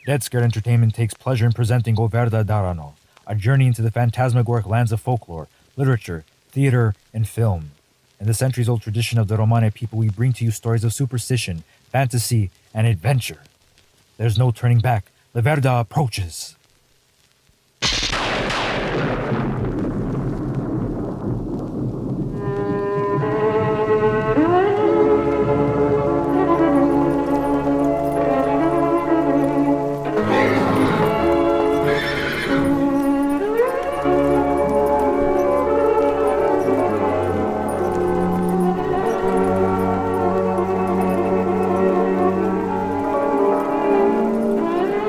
Dead Scared Entertainment takes pleasure in presenting Verda Darano, a journey into the phantasmagoric lands of folklore, literature, theater, and film. In the centuries-old tradition of the Romani people, we bring to you stories of superstition, fantasy, and adventure. There's no turning back. The Verda approaches.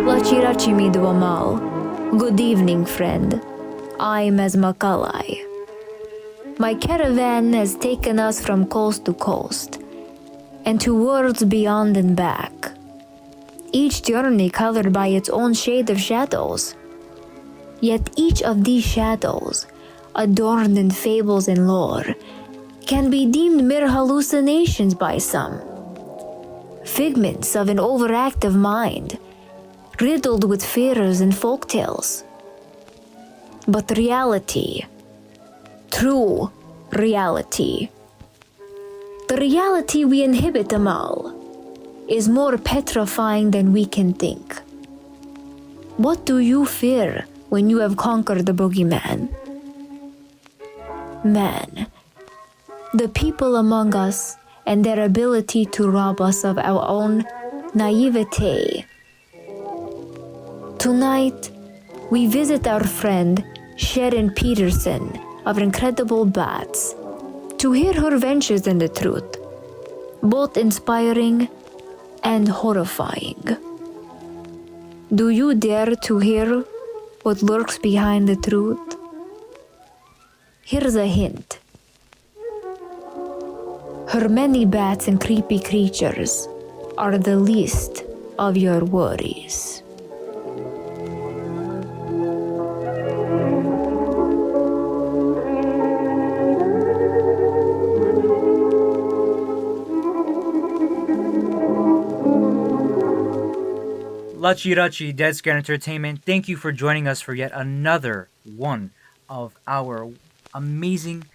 Latchi Ratyi Miro Amal. Good evening, friend. I'm Makalai. My caravan has taken us from coast to coast, and to worlds beyond and back. Each journey colored by its own shade of shadows. Yet each of these shadows, adorned in fables and lore, can be deemed mere hallucinations by some. Figments of an overactive mind, riddled with fears and folktales. But reality, true reality, the reality we inhabit, Amal, is more petrifying than we can think. What do you fear when you have conquered the Boogeyman? Man, the people among us and their ability to rob us of our own naivety. Tonight, we visit our friend Sharon Peterson of Incredible Bats to hear her ventures in the truth, both inspiring and horrifying. Do you dare to hear what lurks behind the truth? Here's a hint. Her many bats and creepy creatures are the least of your worries. Latchi Ratyi, Dead Scared Entertainment, thank you for joining us for yet another one of our amazing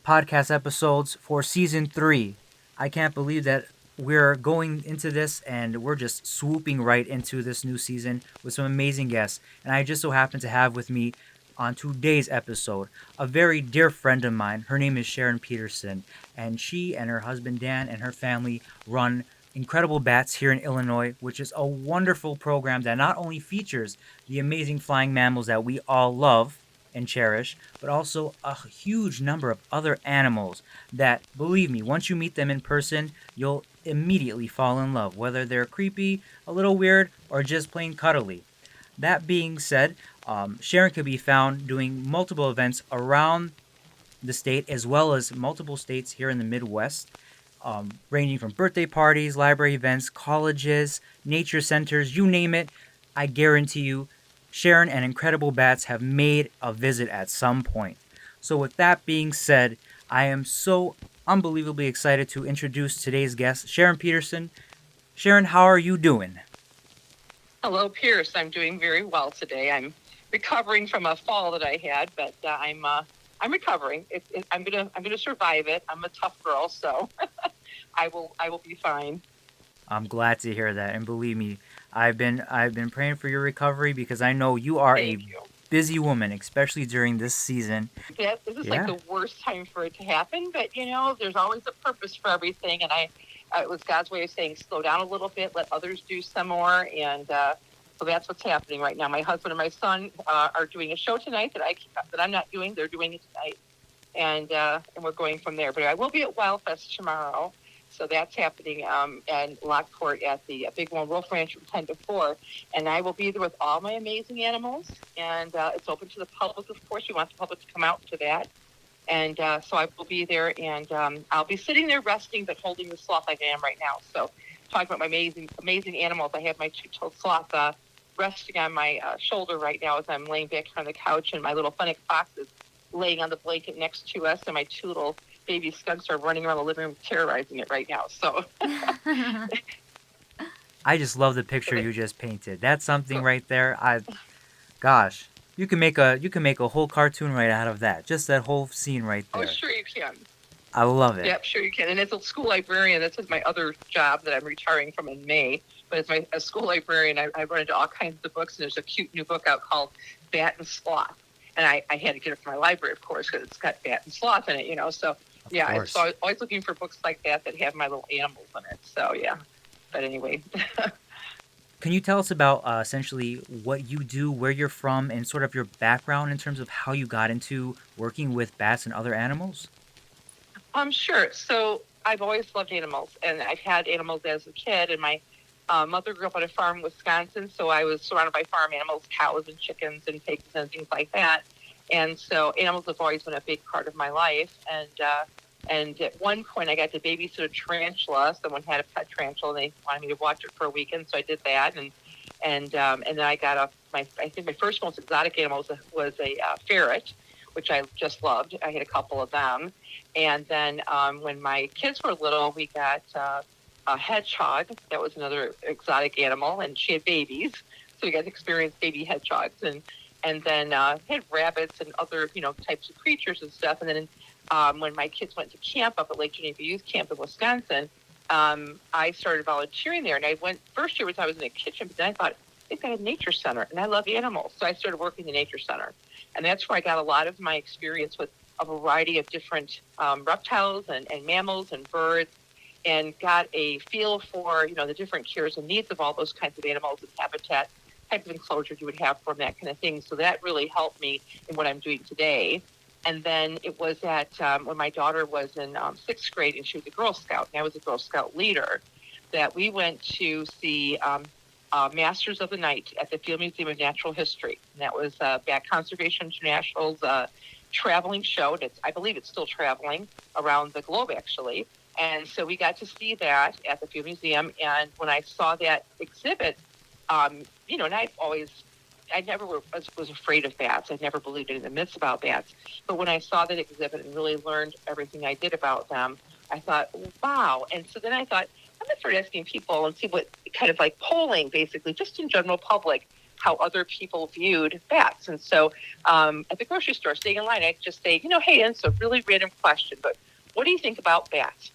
podcast episodes for Season 3. I can't believe that we're going into this and we're just swooping right into this new season with some amazing guests. And I just so happen to have with me on today's episode a very dear friend of mine. Her name is Sharon Peterson, and she and her husband Dan and her family run Incredible Bats here in Illinois, which is a wonderful program that not only features the amazing flying mammals that we all love and cherish, but also a huge number of other animals that, believe me, once you meet them in person, you'll immediately fall in love, whether they're creepy, a little weird, or just plain cuddly. That being said, Sharon could be found doing multiple events around the state as well as multiple states here in the Midwest. Ranging from birthday parties, library events, colleges, nature centers, you name it. I guarantee you, Sharon and Incredible Bats have made a visit at some point. So with that being said, I am so unbelievably excited to introduce today's guest, Sharon Peterson. Sharon, how are you doing? Hello, Pierce. I'm doing very well today. I'm recovering from a fall that I had, but I'm recovering. I'm gonna survive it. I'm a tough girl, so I will be fine. I'm glad to hear that, and believe me, I've been praying for your recovery because I know you are Thank you. busy woman, especially during this season. Yeah, this is like the worst time for it to happen, but there's always a purpose for everything, and it was God's way of saying slow down a little bit, let others do some more, and so that's what's happening right now. My husband and my son are doing a show tonight that I'm not doing. They're doing it tonight, and we're going from there. But I will be at Wildfest tomorrow, so that's happening in Lockport at the Big One Wolf Ranch from 10 to 4, and I will be there with all my amazing animals, and it's open to the public, of course. We want the public to come out to that, and so I will be there, and I'll be sitting there resting but holding the sloth like I am right now. So talking about my amazing animals, I have my two-toed sloth resting on my shoulder right now as I'm laying back on the couch, and my little fennec fox is laying on the blanket next to us, and my two little baby skunks are running around the living room terrorizing it right now. So I just love the picture you just painted. That's something right there. Gosh, you can make a whole cartoon right out of that. Just that whole scene right Oh, there. sure you can. I love it. Yep, sure you can. And as a school librarian, this is my other job that I'm retiring from in May. But as a school librarian, I run into all kinds of books, and there's a cute new book out called Bat and Sloth. And I had to get it from my library, of course, because it's got bat and sloth in it. So, yeah, course. so I'm always looking for books like that have my little animals in it. So, yeah. But anyway. Can you tell us about essentially what you do, where you're from, and sort of your background in terms of how you got into working with bats and other animals? Sure. So I've always loved animals, and I've had animals as a kid, and my mother grew up on a farm in Wisconsin, so I was surrounded by farm animals, cows and chickens and pigs and things like that. And so animals have always been a big part of my life. And at one point, I got to babysit a tarantula. Someone had a pet tarantula, and they wanted me to watch it for a weekend, so I did that. And then I got I think my first most exotic animal was a ferret, which I just loved. I had a couple of them. And then when my kids were little, we got a hedgehog. That was another exotic animal, and she had babies, so we got to experience baby hedgehogs. And then had rabbits and other types of creatures and stuff. And then when my kids went to camp up at Lake Geneva Youth Camp in Wisconsin, I started volunteering there. And I went first year was I was in a kitchen, but then I thought they've got a nature center, and I love animals, so I started working in the nature center, and that's where I got a lot of my experience with a variety of different reptiles and mammals and birds, and got a feel for the different cares and needs of all those kinds of animals and habitat type of enclosure you would have for them, that kind of thing. So that really helped me in what I'm doing today. And then it was at when my daughter was in sixth grade, and she was a Girl Scout, and I was a Girl Scout leader, that we went to see Masters of the Night at the Field Museum of Natural History. And that was Bat Conservation International's traveling show. I believe it's still traveling around the globe, actually. And so we got to see that at the Field Museum. And when I saw that exhibit, and I never was afraid of bats. I never believed in the myths about bats. But when I saw that exhibit and really learned everything I did about them, I thought, wow. And so then I thought, I'm going to start asking people and see what kind of like polling, basically, just in general public, how other people viewed bats. And so at the grocery store, staying in line, I'd just say, hey, and it's a really random question, but what do you think about bats?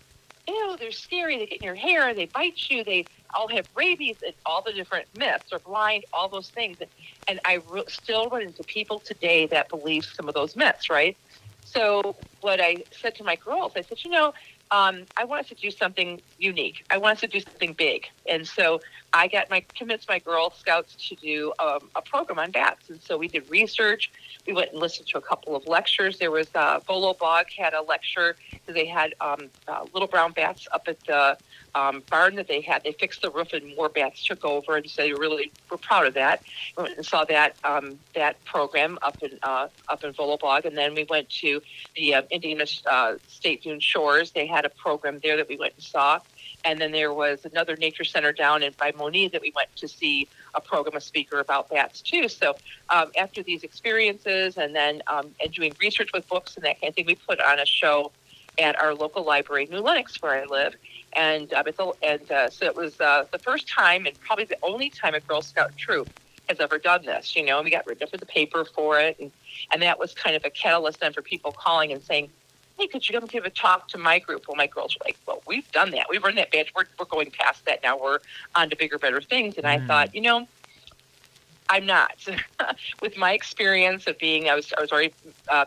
They're scary. They get in your hair. They bite you. They all have rabies. And all the different myths are blind, all those things. And I still run into people today that believe some of those myths, right? So what I said to my girls, I said, I want us to do something unique. I want us to do something big. And so I convinced my Girl Scouts to do a program on bats. And so we did research. We went and listened to a couple of lectures. There was Bolo Bog had a lecture. They had little brown bats up at the barn that they had. They fixed the roof, and more bats took over, and so they really were proud of that. We went and saw that program up in Volobog, and then we went to the Indiana State Dune Shores. They had a program there that we went and saw, and then there was another nature center down by Moniz that we went to see a program, a speaker about bats too. So after these experiences, and then and doing research with books and that kind of thing, we put on a show at our local library, New Lenox, where I live. And so it was the first time, and probably the only time, a Girl Scout troop has ever done this, and we got written up in the paper for it. And that was kind of a catalyst then for people calling and saying, hey, could you come give a talk to my group? Well, my girls were like, well, we've done that. We've run that badge. We're going past that now. We're on to bigger, better things. And I thought, I'm not. With my experience of I was already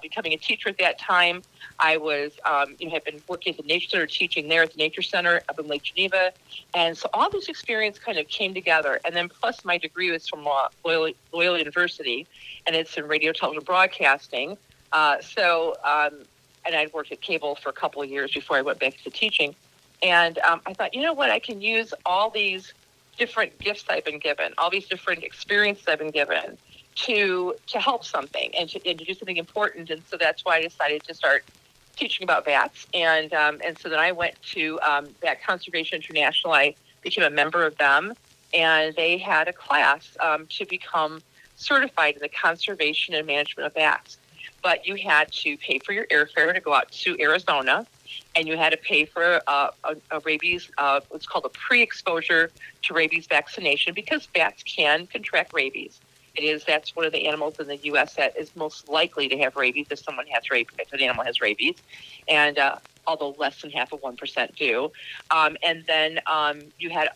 becoming a teacher at that time. I was, had been working at the Nature Center, teaching there at the Nature Center up in Lake Geneva. And so all this experience kind of came together. And then plus my degree was from Loyola University, and it's in radio, television, broadcasting. And I'd worked at cable for a couple of years before I went back to teaching. And I thought, I can use all these different gifts I've been given, all these different experiences I've been given to help something and to do something important. And so that's why I decided to start teaching about bats. And so then I went to Bat Conservation International. I became a member of them, and they had a class to become certified in the conservation and management of bats. But you had to pay for your airfare to go out to Arizona. and you had to pay for a rabies, what's called a pre-exposure to rabies vaccination, because bats can contract rabies. That's one of the animals in the U.S. that is most likely to have rabies if someone has rabies, if an animal has rabies, and although less than half of 1% do. And then I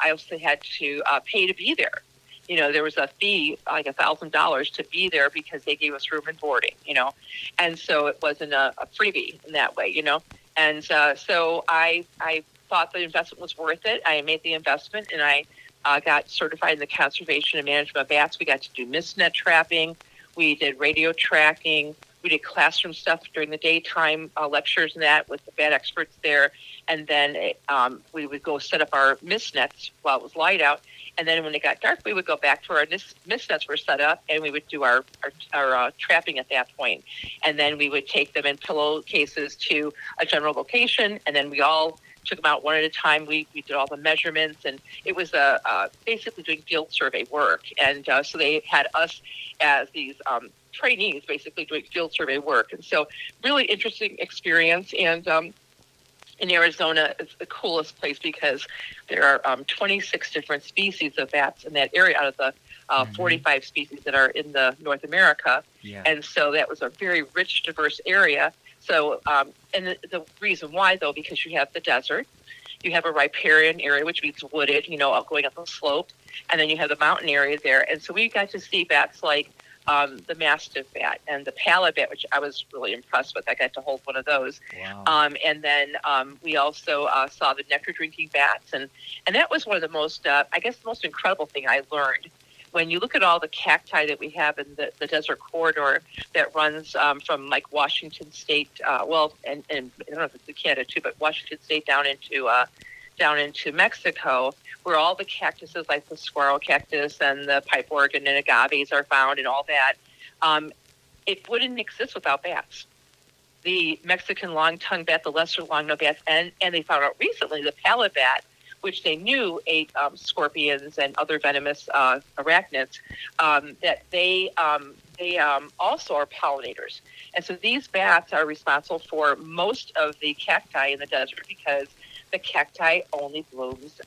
also had to pay to be there. There was a fee, like $1,000 to be there, because they gave us room and boarding, and so it wasn't a freebie in that way, And so I thought the investment was worth it. I made the investment, and I got certified in the conservation and management of bats. We got to do mist net trapping. We did radio tracking. We did classroom stuff during the daytime, lectures and that with the bat experts there. And then we would go set up our mist nets while it was light out. And then when it got dark, we would go back to our mist nets were set up, and we would do our trapping at that point. And then we would take them in pillowcases to a general location, and then we all took them out one at a time. We did all the measurements, and it was basically doing field survey work. And so they had us as these trainees basically doing field survey work. And so really interesting experience. And in Arizona, it's the coolest place because there are 26 different species of bats in that area out of the 45 species that are in North America. Yeah. And so that was a very rich, diverse area. So, and the reason why, though, because you have the desert, you have a riparian area, which means wooded, going up the slope, and then you have the mountain area there. And so we got to see bats like the mastiff bat and the pallid bat, which I was really impressed with. I got to hold one of those. Wow. And then we also saw the nectar-drinking bats, and that was one of the most, the most incredible thing I learned. When you look at all the cacti that we have in the desert corridor that runs from like Washington State, and I don't know if it's in Canada too, but Washington State down into Mexico, where all the cactuses like the squirrel cactus and the pipe organ and agaves are found and all that, it wouldn't exist without bats. The Mexican long-tongued bat, the lesser long-nosed bats, and they found out recently the pallid bat, which they knew ate scorpions and other venomous arachnids, that they also are pollinators. And so these bats are responsible for most of the cacti in the desert, because the cacti only blooms,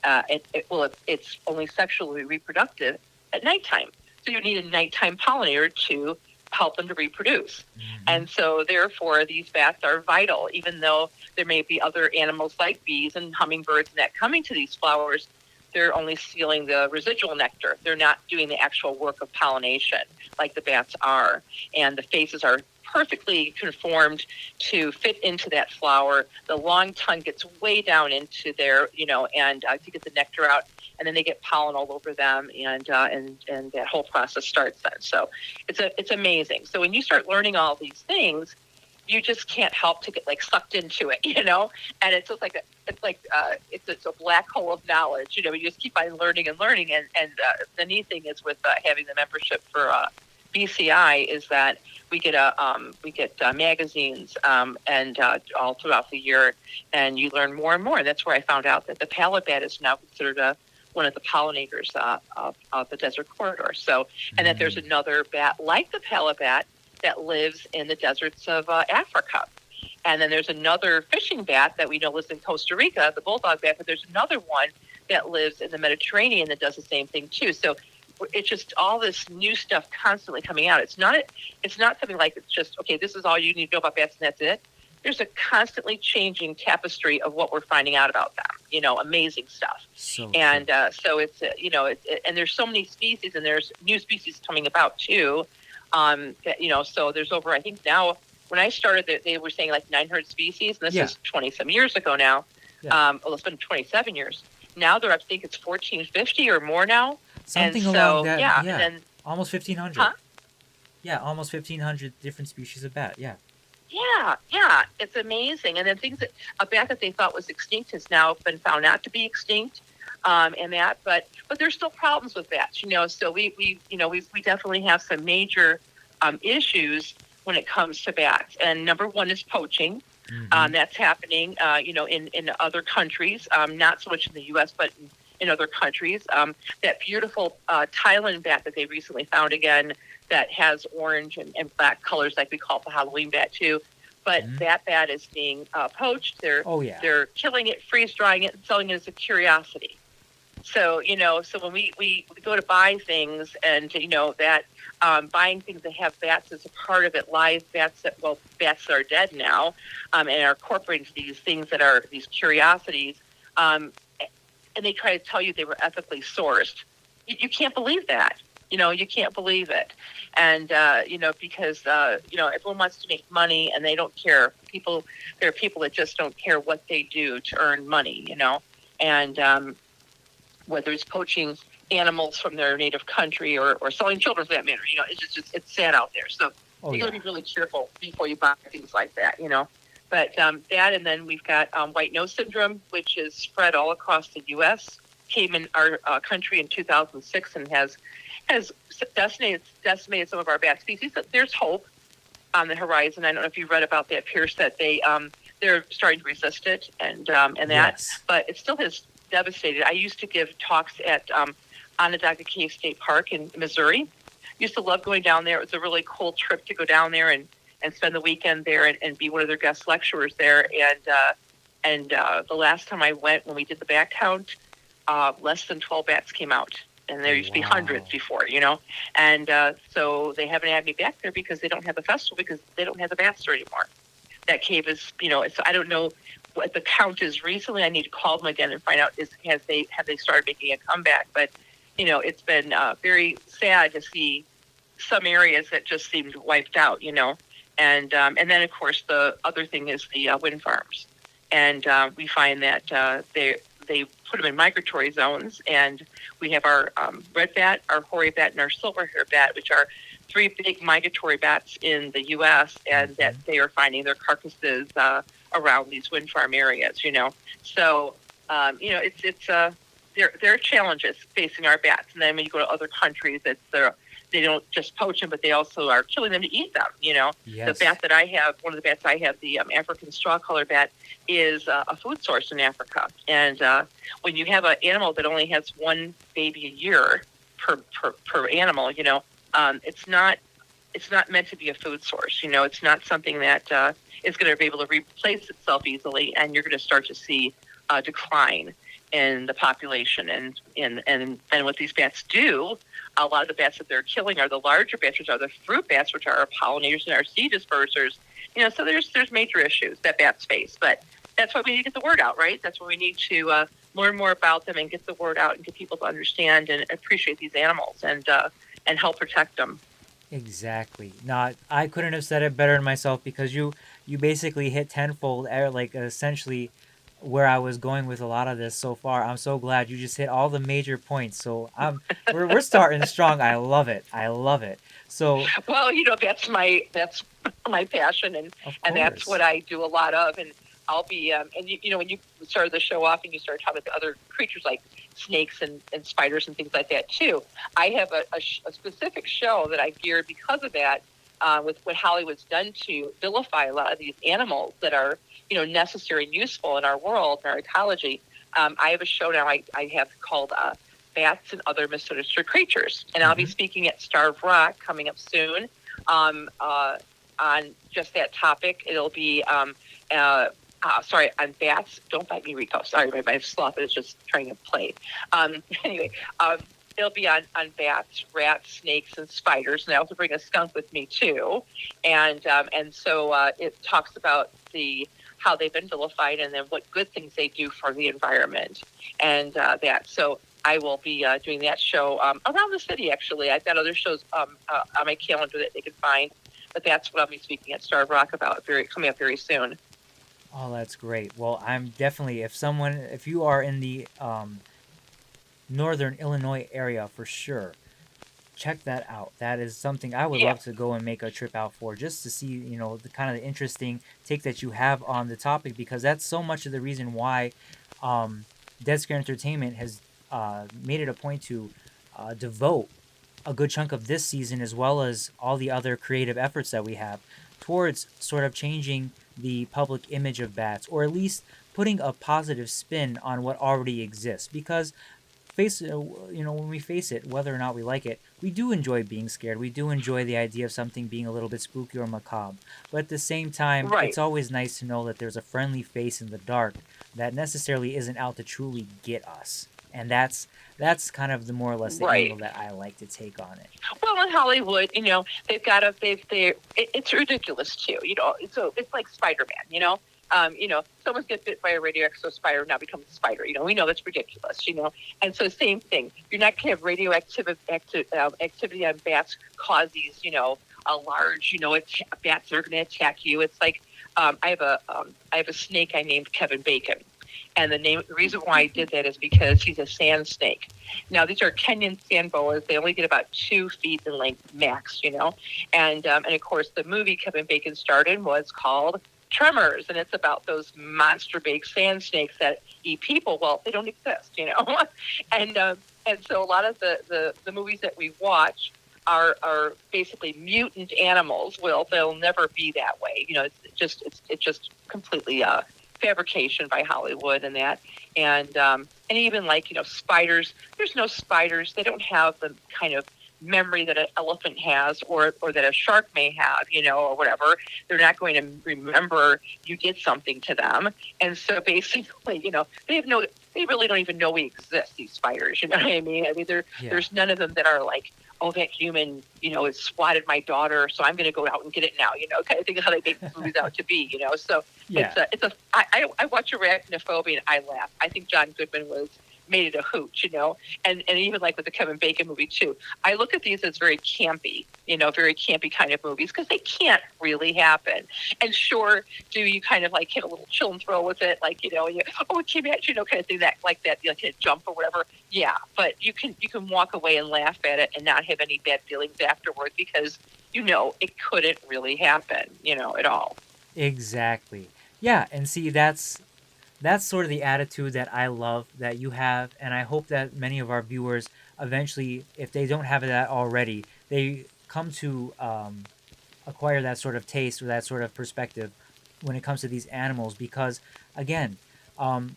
it's only sexually reproductive at nighttime. So you need a nighttime pollinator to help them to reproduce. Mm-hmm. And so therefore these bats are vital, even though there may be other animals like bees and hummingbirds and that coming to these flowers. They're only stealing the residual nectar. They're not doing the actual work of pollination like the bats are. And the faces are perfectly conformed to fit into that flower. The long tongue gets way down into there, and to get the nectar out, and then they get pollen all over them, and that whole process starts then. So it's amazing. So when you start learning all these things, you just can't help to get like sucked into it, and it's just like it's a black hole of knowledge. You just keep on learning and learning. And the neat thing is with having the membership for BCI is that we get magazines and all throughout the year, and you learn more and more. And that's where I found out that the pallid bat is now considered one of the pollinators of the desert corridor. So, and that there's another bat like the pallid bat that lives in the deserts of Africa. And then there's another fishing bat that we know lives in Costa Rica, the bulldog bat, but there's another one that lives in the Mediterranean that does the same thing too. So it's just all this new stuff constantly coming out. It's not something like it's just, okay, this is all you need to know about bats and that's it. There's a constantly changing tapestry of what we're finding out about them, amazing stuff. So it's, and there's so many species, and there's new species coming about too. So there's over, I think now, when I started, they were saying like 900 species, and this is 20-some years ago now. Yeah. It's been 27 years. Now I think it's 1,450 or more now. Something along that, yeah. And then, almost 1,500. Huh? Yeah, almost 1,500 different species of bat, yeah. Yeah, it's amazing. And then a bat that they thought was extinct has now been found not to be extinct, but there's still problems with bats, so we definitely have some major issues when it comes to bats. And number one is poaching. Mm-hmm. That's happening, in other countries, not so much in the U.S., but in other countries. That beautiful Thailand bat that they recently found again that has orange and black colors, like we call it the Halloween bat too. but Mhm. that bat is being poached. Oh yeah. They're killing it, freeze drying it, and selling it as a curiosity. So, so when we go to buy things, and, that buying things that have bats as a part of it, live bats bats that are dead now, and are incorporating these things that are these curiosities, and they try to tell you they were ethically sourced. You can't believe that. You can't believe it. And, because, everyone wants to make money and they don't care. There are people that just don't care what they do to earn money, and, whether it's poaching animals from their native country or selling children for that matter. It's sad out there. So you got to be really careful before you buy things like that, But that, and then we've got white nose syndrome, which is spread all across the U.S., came in our country in 2006 and has decimated some of our bat species. There's hope on the horizon. I don't know if you've read about that, Pierce, that they're starting to resist it and that, Yes. but it still has devastated. I used to give talks at Onondaga Cave State Park in Missouri. Used to love going down there. It was a really cool trip to go down there and spend the weekend there and be one of their guest lecturers there. And the last time I went, when we did the bat count, less than 12 bats came out. And there used to be hundreds before, And so they haven't had me back there because they don't have the festival, because they don't have the bats there anymore. That cave is, so I don't know what the count is recently. I need to call them again and find out have they started making a comeback. But it's been very sad to see some areas that just seemed wiped out. And then of course the other thing is the wind farms, and we find that they put them in migratory zones, and we have our red bat, our hoary bat, and our silver-haired bat, which are three big migratory bats in the U.S., and that they are finding their carcasses around these wind farm areas. So it's there are challenges facing our bats, and then when you go to other countries, they don't just poach them, but they also are killing them to eat them. Yes. The bat that I have, one of the bats I have, the African straw-colored bat, is a food source in Africa. And when you have an animal that only has one baby a year per animal, it's not meant to be a food source. It's not something that is going to be able to replace itself easily, and you're going to start to see a decline in the population. And what these bats do, a lot of the bats that they're killing are the larger bats, which are the fruit bats, which are our pollinators and our seed dispersers. So there's major issues that bats face. But that's why we need to get the word out, right? That's why we need to learn more about them and get the word out and get people to understand and appreciate these animals and help protect them. Exactly. No, I couldn't have said it better than myself, because you basically hit tenfold, like essentially where I was going with a lot of this so far. I'm so glad you just hit all the major points. So we're starting strong. I love it. So Well, that's my passion, and that's what I do a lot of. And I'll be and when you started the show off and you started talking about other creatures like snakes and spiders and things like that too, I have a specific show that I geared because of that, with what Hollywood's done to vilify a lot of these animals that are necessary and useful in our world, in our ecology. I have a show now I have called Bats and Other Misunderstood Creatures, and I'll be speaking at Starved Rock coming up soon on just that topic. It'll be on bats. Don't bite me, Rico. Sorry, my sloth is just trying to play. Anyway, it'll be on bats, rats, snakes, and spiders. And I also bring a skunk with me too. And so it talks about how they've been vilified, and then what good things they do for the environment, and that. So I will be doing that show around the city. Actually, I've got other shows on my calendar that they can find, but that's what I'll be speaking at Starved Rock about coming up very soon. Oh, that's great. Well, I'm definitely, if you are in the northern Illinois area, for sure, check that out. That is something I would love to go and make a trip out for, just to see, the kind of the interesting take that you have on the topic, because that's so much of the reason why Dead Scare Entertainment has made it a point to devote a good chunk of this season, as well as all the other creative efforts that we have, towards sort of changing the public image of bats, or at least putting a positive spin on what already exists. Because when we face it, whether or not we like it, we do enjoy being scared. We do enjoy the idea of something being a little bit spooky or macabre. But at the same time, Right. it's always nice to know that there's a friendly face in the dark that necessarily isn't out to truly get us. And that's kind of the more or less the Right. angle that I like to take on it. Well, in Hollywood, they've got it's ridiculous too. So it's like Spider-Man. Someone's get bit by a radioactive spider, now becomes a spider. We know that's ridiculous. And so same thing. You're not going to have radioactive activity on bats cause these, a large, bats are going to attack you. It's like I have a snake I named Kevin Bacon. And the reason why I did that is because he's a sand snake. Now, these are Kenyan sand boas. They only get about 2 feet in length max, And of course, the movie Kevin Bacon starred in was called Tremors, and it's about those monster big sand snakes that eat people. Well, they don't exist, and so a lot of the movies that we watch are basically mutant animals. Well, they'll never be that way. It's just completely fabrication by Hollywood and that. And even like, spiders, there's no spiders. They don't have the kind of memory that an elephant has or that a shark may have, or whatever. They're not going to remember you did something to them. And so basically, they really don't even know we exist, these spiders. You know what I mean? There's none of them that are like, oh, that human, has swatted my daughter, so I'm going to go out and get it now, kind of thing, how they make movies out to be, So I watch Arachnophobia and I laugh. I think John Goodman made it a hoot, and even like with the Kevin Bacon movie too. I look at these as very campy, very campy kind of movies because they can't really happen. And sure, do you kind of like hit a little chill and thrill with it, like it came at you, kind of thing that like a jump or whatever. Yeah, but you can walk away and laugh at it and not have any bad feelings afterwards because it couldn't really happen, at all. Exactly. Yeah, and see that's sort of the attitude that I love that you have, and I hope that many of our viewers eventually, if they don't have that already, they come to acquire that sort of taste or that sort of perspective when it comes to these animals. Because again,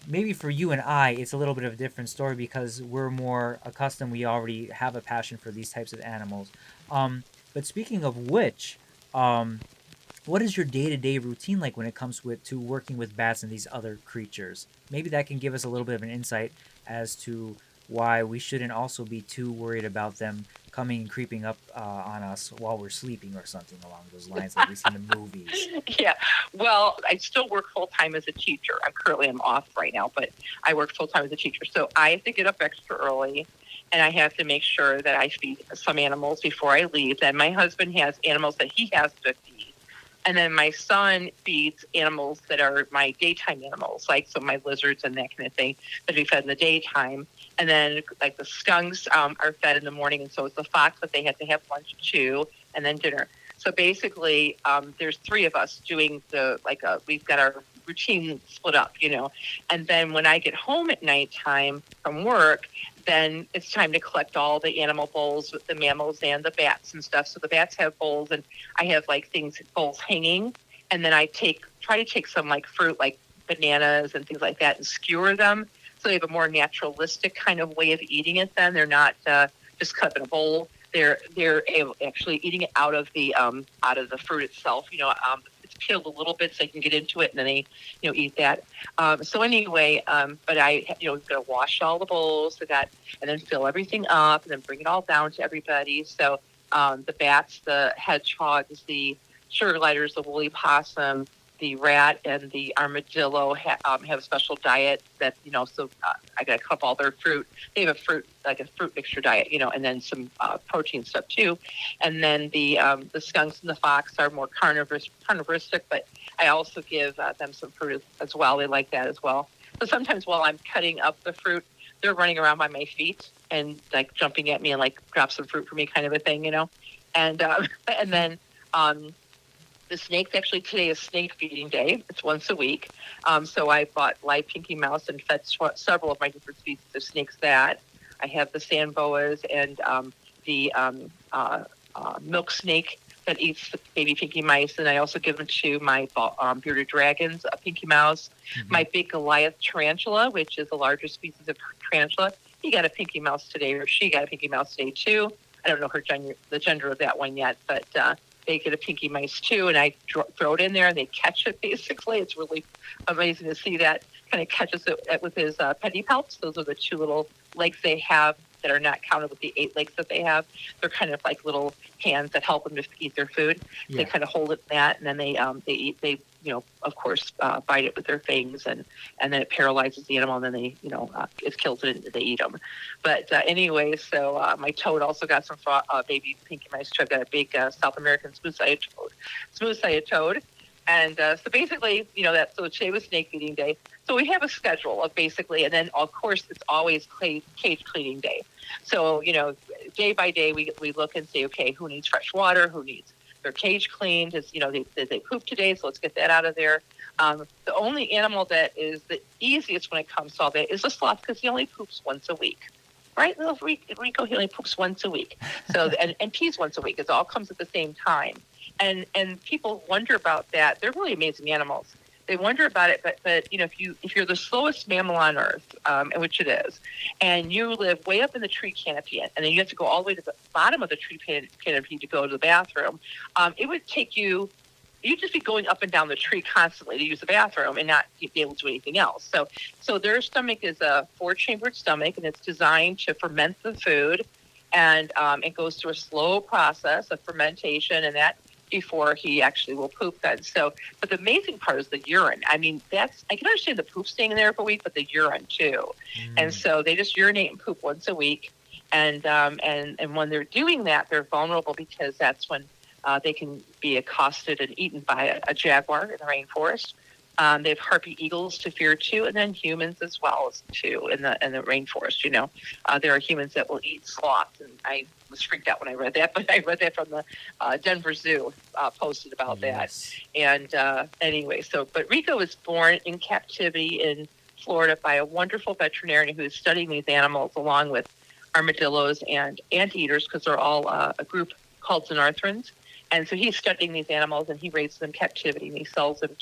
maybe for you and I, it's a little bit of a different story because we're more accustomed. We already have a passion for these types of animals. But speaking of which, what is your day-to-day routine like when it comes to working with bats and these other creatures? Maybe that can give us a little bit of an insight as to why we shouldn't also be too worried about them coming and creeping up on us while we're sleeping or something along those lines like we see in the movies. Yeah. Well, I still work full-time as a teacher. I'm off right now, but I work full-time as a teacher. So I have to get up extra early, and I have to make sure that I feed some animals before I leave. Then my husband has animals that he has to feed. And then my son feeds animals that are my daytime animals, like my lizards and that kind of thing that we fed in the daytime. And then like the skunks are fed in the morning, and so is the fox, but they have to have lunch too, and then dinner. So basically, there's 3 of us doing we've got our routine split up, And then when I get home at nighttime from work, then it's time to collect all the animal bowls with the mammals and the bats and stuff. So the bats have bowls, and I have bowls hanging, and then I try to take some like fruit, like bananas and things like that, and skewer them. So they have a more naturalistic kind of way of eating it. Then they're not just cut up in a bowl. They're actually eating it out of the fruit itself. It's peeled a little bit so they can get into it, and then they eat that. So anyway, but I gotta wash all the bowls, and then fill everything up, and then bring it all down to everybody. So the bats, the hedgehogs, the sugar gliders, the woolly possum, the rat, and the armadillo have a special diet that So I gotta cut up all their fruit. They have a fruit mixture diet, and then some protein stuff too. And then the skunks and the fox are more carnivoristic, but I also give them some fruit as well. They like that as well. So sometimes while I'm cutting up the fruit, they're running around by my feet and like jumping at me and like drop some fruit for me, kind of a thing, And and then the snakes, actually today is snake feeding day. It's once a week. So I bought live pinky mouse and fed several of my different species of snakes that. I have the sand boas and the milk snake that eats the baby pinky mice. And I also give them to my bearded dragons, a pinky mouse. Mm-hmm. My big Goliath tarantula, which is the largest species of tarantula. He got a pinky mouse today, or she got a pinky mouse today too. I don't know the gender of that one yet, but they get a pinky mice too, and I throw it in there, and they catch it. Basically, it's really amazing to see that. Kind of catches it with his pedipalps. Those are the 2 little legs they have that are not counted with the 8 legs that they have. They're kind of like little hands that help them to eat their food. Yeah. They kind of hold it in that, and then they eat. They of course, bite it with their fangs, and then it paralyzes the animal, and then they it kills it, and they eat them. But anyway, so my toad also got some baby pinky mice too. I've got a big South American smooth-sided toad. And so basically, so today was snake feeding day. So we have a schedule of basically, and then of course it's always cage cleaning day. So, day by day we look and say, okay, who needs fresh water? Who needs their cage cleaned? They poop today, so let's get that out of there. The only animal that is the easiest when it comes to all that is the sloth, because he only poops once a week. Right? Little Rico, he only poops once a week. So and pees once a week. It all comes at the same time. And people wonder about that. They're really amazing animals. They wonder about it, but if you're the slowest mammal on Earth, and which it is, and you live way up in the tree canopy, and then you have to go all the way to the bottom of the tree canopy to go to the bathroom, it would take you. You'd just be going up and down the tree constantly to use the bathroom and not be able to do anything else. So their stomach is a 4-chambered stomach, and it's designed to ferment the food, and it goes through a slow process of fermentation, and that before he actually will poop then. So, but the amazing part is the urine. I mean, I can understand the poop staying there for a week, but the urine too. And so they just urinate and poop once a week. And when they're doing that, they're vulnerable because that's when they can be accosted and eaten by a jaguar in the rainforest. They have harpy eagles to fear too, and then humans as well as too in the rainforest. There are humans that will eat sloths, and I was freaked out when I read that. But I read that from the Denver Zoo posted about that. And anyway, but Rico was born in captivity in Florida by a wonderful veterinarian who is studying these animals along with armadillos and anteaters, because they're all a group called xenarthrans. And so he's studying these animals, and he raises them in captivity, and he sells them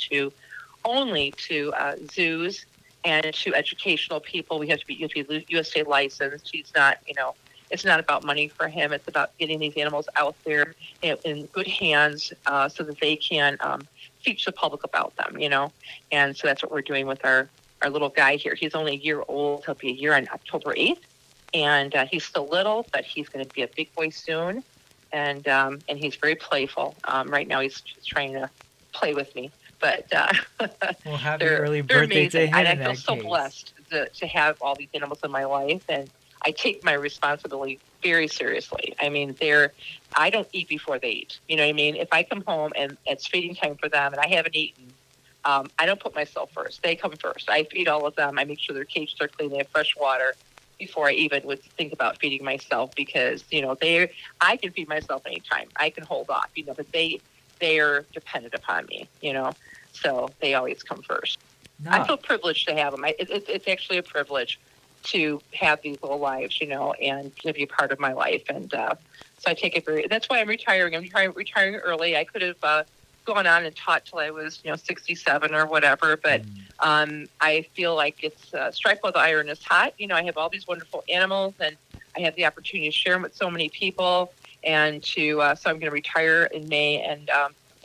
only to zoos and to educational people. You have to be USA licensed. He's not, it's not about money for him. It's about getting these animals out there in good hands so that they can teach the public about them, And so that's what we're doing with our little guy here. He's only a year old. He'll be a year on October 8th. And he's still little, but he's going to be a big boy soon. And he's very playful. Right now he's trying to play with me. But well, happy early birthday to him. And I feel so blessed to have all these animals in my life, and I take my responsibility very seriously. I mean, I don't eat before they eat. You know what I mean? If I come home and it's feeding time for them and I haven't eaten, I don't put myself first. They come first. I feed all of them. I make sure their cages are clean. They have fresh water before I even would think about feeding myself, because I can feed myself anytime. I can hold off, but they're dependent upon me, so they always come first. No. I feel privileged to have them. It's actually a privilege to have these little lives, and to be a part of my life. And so I take it that's why I'm retiring. I'm retiring early. I could have gone on and taught till I was, 67 or whatever, but I feel like it's strike while the iron is hot. I have all these wonderful animals, and I have the opportunity to share them with so many people. And so I'm going to retire in May and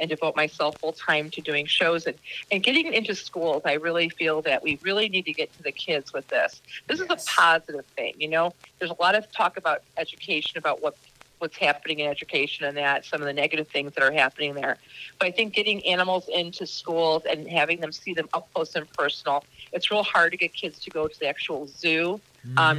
devote myself full time to doing shows and getting into schools. I really feel that we really need to get to the kids with this. This is a positive thing. There's a lot of talk about education, about what's happening in education and that some of the negative things that are happening there. But I think getting animals into schools and having them see them up close and personal, it's real hard to get kids to go to the actual zoo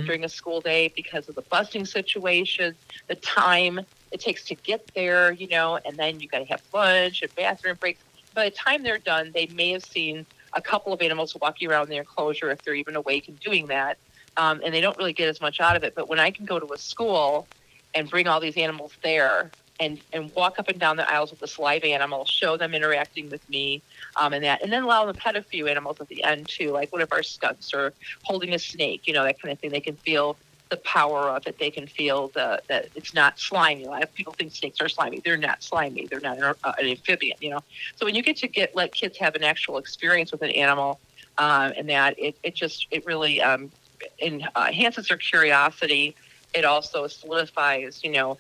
during a school day because of the busing situation, the time it takes to get there, and then you got to have lunch and bathroom breaks. By the time they're done, they may have seen a couple of animals walking around the enclosure if they're even awake and doing that, and they don't really get as much out of it. But when I can go to a school and bring all these animals there and walk up and down the aisles with this live animal, show them interacting with me, and then allow them to pet a few animals at the end too, like one of our skunks or holding a snake, that kind of thing. They can feel the power of it. They can feel that it's not slimy. A lot of people think snakes are slimy. They're not slimy. They're not an amphibian, So when you get to let kids have an actual experience with an animal, and that it really enhances their curiosity. it also solidifies, some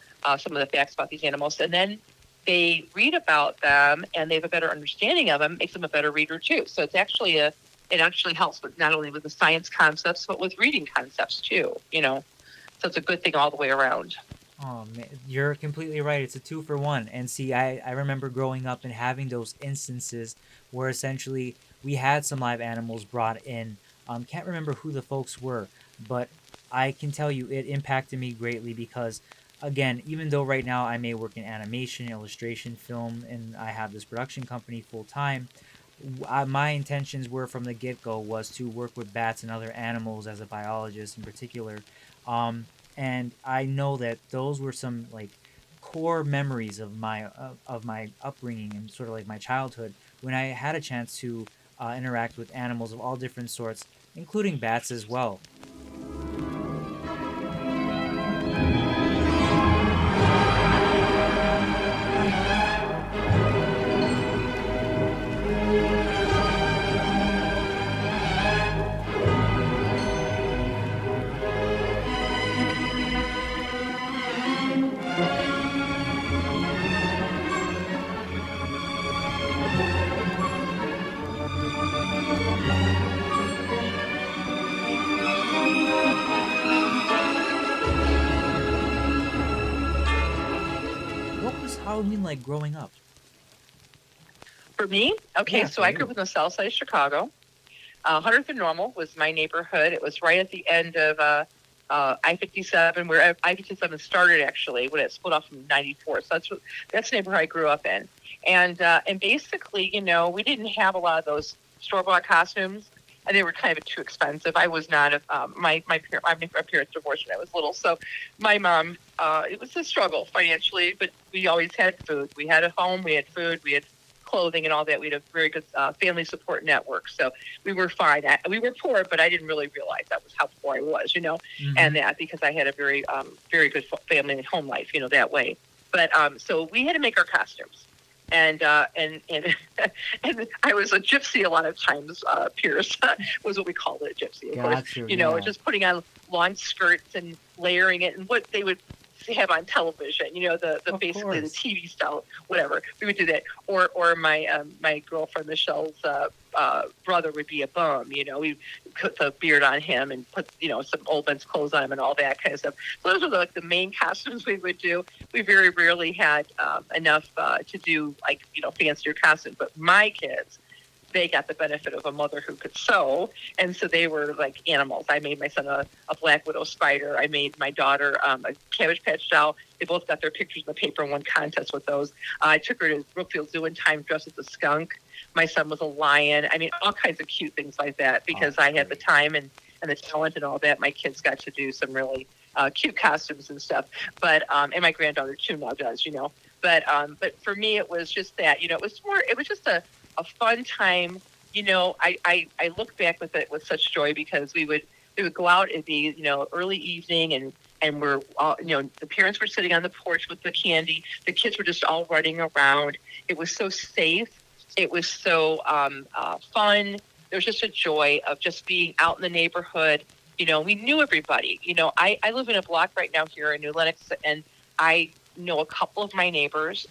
of the facts about these animals. And then they read about them and they have a better understanding of them, makes them a better reader too. So it actually helps with not only with the science concepts, but with reading concepts too, So it's a good thing all the way around. Oh man, you're completely right. It's a 2 for 1. And see, I remember growing up and having those instances where essentially we had some live animals brought in. Can't remember who the folks were, but I can tell you it impacted me greatly because, again, even though right now I may work in animation, illustration, film, and I have this production company full time, my intentions were from the get go was to work with bats and other animals as a biologist in particular. Um, and I know that those were some like core memories of my upbringing and sort of like my childhood when I had a chance to interact with animals of all different sorts, including bats as well. What was Halloween like growing up? For me, okay, Yeah, so for I grew up you. in the south side of Chicago. 100th and Normal was my neighborhood. It was right at the end of I-57, where I-57 started actually when it split off from 94. So that's the neighborhood I grew up in. And basically, we didn't have a lot of those store-bought costumes, and they were kind of too expensive. I was not my parents divorced when I was little, so my mom it was a struggle financially, but we always had food. We had a home, we had food, we had clothing and all that. We had a very good family support network, so we were fine. We were poor, but I didn't really realize that was how poor I was, Mm-hmm. and that because I had a very very good family and home life, that way. But so we had to make our costumes. And and I was a gypsy a lot of times. Pierce was what we called it, a gypsy, of course. Got you. Yeah. Just putting on long skirts and layering it, and what they would have on television. The Of basically the course. TV style, whatever. We would do that. Or my girlfriend Michelle's brother would be a bum. We put the beard on him and put some old men's clothes on him and all that kind of stuff. So those were like the main costumes we would do. We very rarely had enough to do like fancier costumes. But my kids, they got the benefit of a mother who could sew, and so they were like animals. I made my son a black widow spider. I made my daughter a Cabbage Patch doll. They both got their pictures in the paper and won contests with those. I took her to Brookfield Zoo in time dressed as a skunk. My son was a lion. I mean, all kinds of cute things like that because I had the time and the talent and all that. My kids got to do some really cute costumes and stuff. But and my granddaughter too now does, But for me, it was just that, it was just a fun time. I look back with it with such joy because we would go out at the early evening and we're all, the parents were sitting on the porch with the candy. The kids were just all running around. It was so safe. It was so fun. There was just a joy of just being out in the neighborhood. We knew everybody. I live in a block right now here in New Lenox, and I know a couple of my neighbors.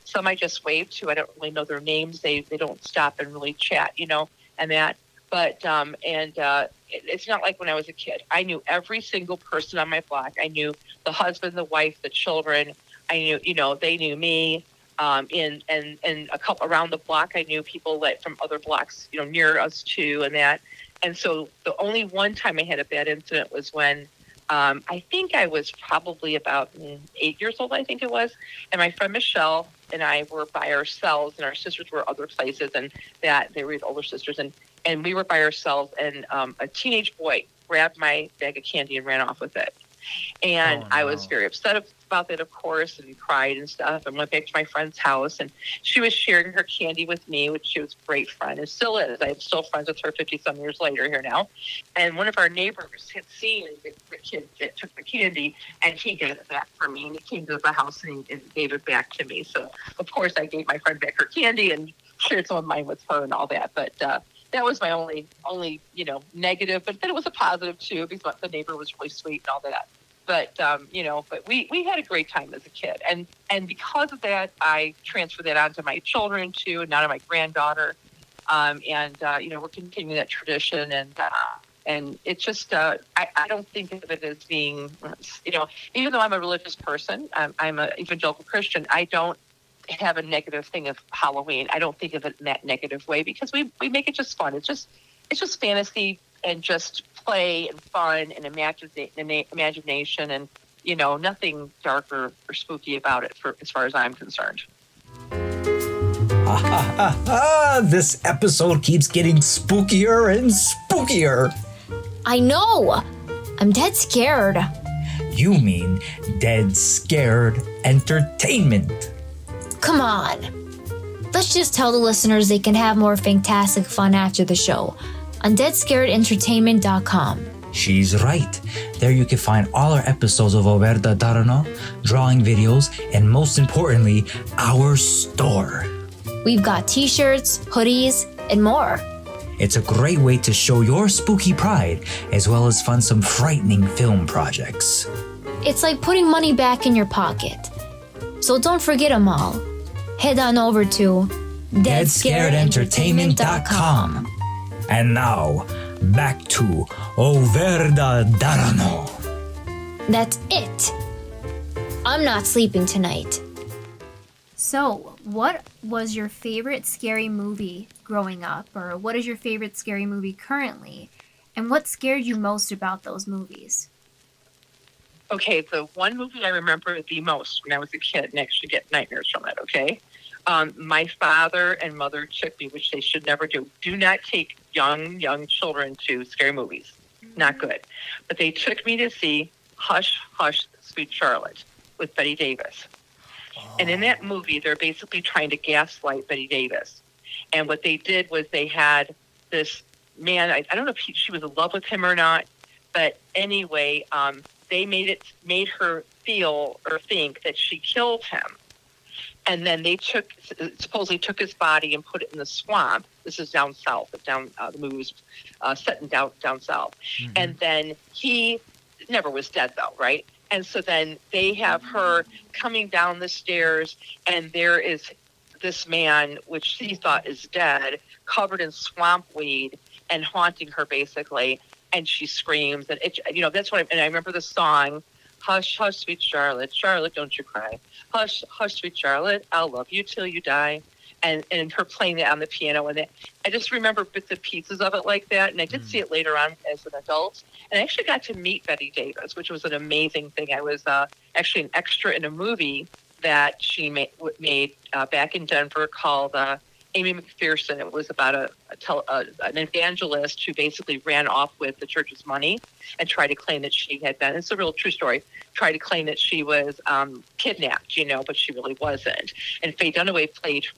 Some I just waved to. I don't really know their names. They don't stop and really chat, and that. But it's not like when I was a kid. I knew every single person on my block. I knew the husband, the wife, the children. I knew, they knew me. And a couple around the block, I knew people from other blocks, near us too, and that. And so the only one time I had a bad incident was when I think I was probably about 8 years old, I think it was. And my friend Michelle and I were by ourselves, and our sisters were other places, and that they were the older sisters. And we were by ourselves, and a teenage boy grabbed my bag of candy and ran off with it. And I was very upset about that, of course, and cried and stuff, and went back to my friend's house. And she was sharing her candy with me, which she was a great friend and still is. I'm still friends with her 50-some years later here now. And one of our neighbors had seen the kid that took the candy, and he gave it back for me. And he came to the house and gave it back to me. So, of course, I gave my friend back her candy and shared some of mine with her and all that. But that was my only negative. But then it was a positive, too, because the neighbor was really sweet and all that. But but we had a great time as a kid, and because of that, I transferred that on to my children too, and now to my granddaughter, we're continuing that tradition, and it's just I don't think of it as being, even though I'm a religious person, I'm an evangelical Christian, I don't have a negative thing of Halloween. I don't think of it in that negative way, because we make it just fun. It's just fantasy and just play and fun and imagination, and nothing dark or spooky about it, as far as I'm concerned. This episode keeps getting spookier and spookier. I know! I'm dead scared. You mean dead scared entertainment. Come on. Let's just tell the listeners they can have more fantastic fun after the show on deadscaredentertainment.com. She's right. There you can find all our episodes of Verda Darano, drawing videos, and most importantly, our store. We've got t-shirts, hoodies, and more. It's a great way to show your spooky pride, as well as fund some frightening film projects. It's like putting money back in your pocket. So don't forget them all. Head on over to deadscaredentertainment.com. And now, back to Verda Darano. That's it. I'm not sleeping tonight. So, what was your favorite scary movie growing up? Or what is your favorite scary movie currently? And what scared you most about those movies? Okay, the one movie I remember the most when I was a kid, and actually get nightmares from it, okay? My father and mother took me, which they should never do. Do not take young children to scary movies. Not good. But they took me to see Hush, Hush, Sweet Charlotte with Bette Davis. And in that movie, they're basically trying to gaslight Bette Davis. And what they did was they had this man, I don't know if she was in love with him or not, but anyway, they made her feel or think that she killed him. And then they supposedly took his body and put it in the swamp. This is down south. The movie was set in down south. Mm-hmm. And then he never was dead, though, right? And so then they have her coming down the stairs, and there is this man, which she thought is dead, covered in swamp weed and haunting her, basically. And she screams, and that's what. And I remember the song, "Hush, hush, sweet Charlotte, Charlotte, don't you cry. Hush, hush, sweet Charlotte, I'll love you till you die." And her playing that on the piano, and I just remember bits and pieces of it like that. And I did see it later on as an adult, and I actually got to meet Bette Davis, which was an amazing thing. I was actually an extra in a movie that she made back in Denver called Amy McPherson. It was about an evangelist who basically ran off with the church's money and tried to claim that she had been, it's a real true story, tried to claim that she was kidnapped, but she really wasn't. And Faye Dunaway played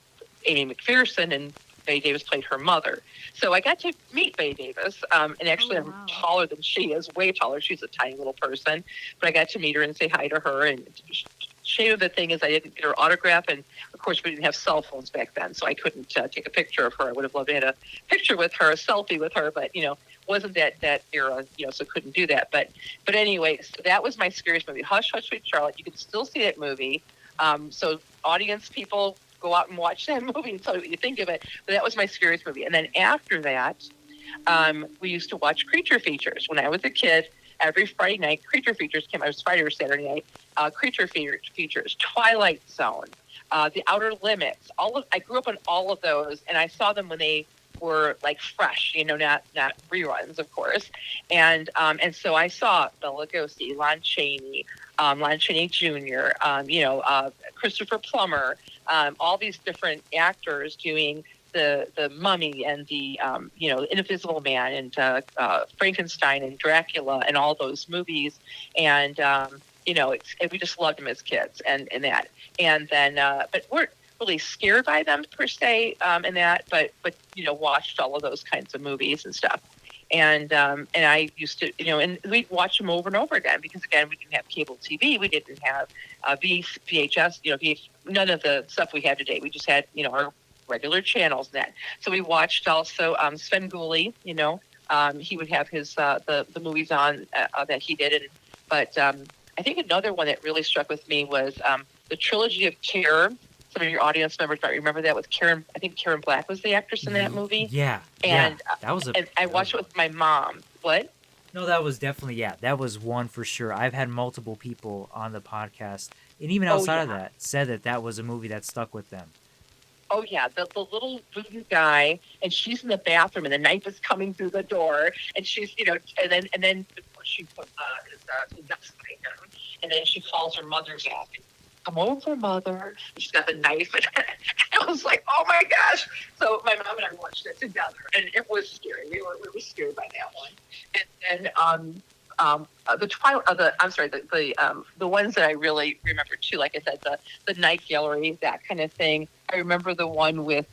Amy McPherson, and Bette Davis played her mother. So I got to meet Bette Davis, and actually I'm taller than she is, way taller. She's a tiny little person, but I got to meet her and say hi to her. And shame of the thing is I didn't get her autograph, and of course we didn't have cell phones back then, so I couldn't take a picture of her. I would have loved to have had a picture with her, a selfie with her, but wasn't that era, so couldn't do that. But anyway, so that was my scariest movie, Hush, Hush, Sweet Charlotte. You can still see that movie. So audience people, go out and watch that movie and tell me what you think of it. But that was my scariest movie. And then after that, we used to watch creature features. When I was a kid, every Friday night, creature features came. I was Friday or Saturday night. Creature features, Twilight Zone, The Outer Limits. I grew up on all of those, and I saw them when they were like fresh, not reruns, of course. And so I saw Bela Lugosi, Lon Chaney Jr., Christopher Plummer, all these different actors doing the Mummy and the Invisible Man and Frankenstein and Dracula and all those movies, and we just loved them as kids and that, and then but weren't really scared by them per se, and that, but watched all of those kinds of movies and stuff. And I used to, and we'd watch them over and over again because, again, we didn't have cable TV. We didn't have VHS, none of the stuff we have today. We just had, our regular channels and that. So we watched also Sven Gulli, he would have his the movies on that he did. But I think another one that really struck with me was the Trilogy of Terror. Some of your audience members might remember that with Karen. I think Karen Black was the actress in that movie. Yeah, And that was and I watched it with my mom. What? No, that was definitely that was one for sure. I've had multiple people on the podcast, and even outside of that, said that was a movie that stuck with them. Oh yeah, the little voodoo guy, and she's in the bathroom, and the knife is coming through the door, and she's and then she put his nuts behind him, and then she calls her mother back. Come over, mother. She's got the knife, and I was like, oh my gosh! So my mom and I watched it together, and it was scary. We were scared by that one. And then the Twilight, the ones that I really remember too. Like I said, the Night Gallery, that kind of thing. I remember the one with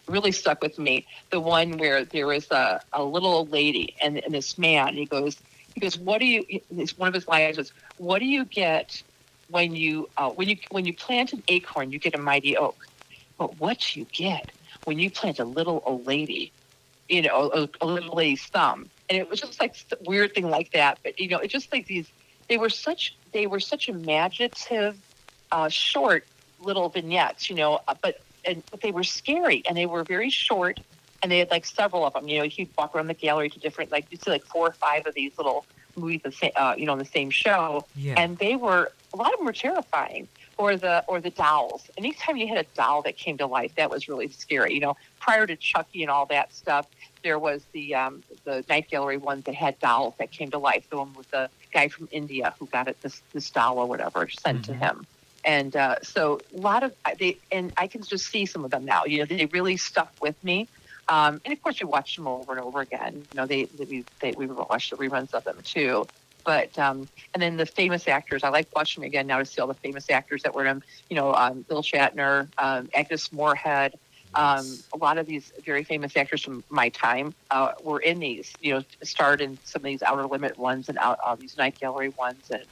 really stuck with me. The one where there was a little old lady and this man. He goes, what do you? One of his lines was, what do you get when you plant an acorn? You get a mighty oak. But what do you get when you plant a little old lady? A little lady's thumb. And it was just like a weird thing like that. But it's just like these. They were such imaginative, short little vignettes. But they were scary, and they were very short, and they had like several of them. You'd walk around the gallery to different, like you see like 4 or 5 of these little movies, in the same show, and a lot of them were terrifying. Or the dolls. Anytime you had a doll that came to life, that was really scary. Prior to Chucky and all that stuff, there was the Night Gallery ones that had dolls that came to life. The one with the guy from India who got this doll or whatever sent to him. And so a lot of and I can just see some of them now. They really stuck with me. And of course, we watched them over and over again. We watched the reruns of them too. But and then the famous actors, I like watching them again now to see all the famous actors that were in them. Bill Shatner, Agnes Moorehead. A lot of these very famous actors from my time were in these. Starred in some of these Outer Limit ones and these Night Gallery ones, and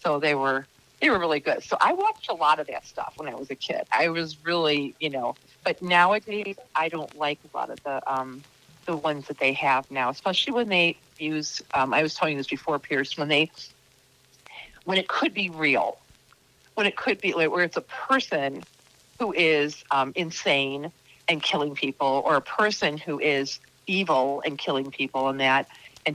so they were really good. So I watched a lot of that stuff when I was a kid. I was really, but nowadays I don't like a lot of the ones that they have now, especially when they use, I was telling you this before, Pierce, when it could be real, when it could be where it's a person who is insane and killing people, or a person who is evil and killing people and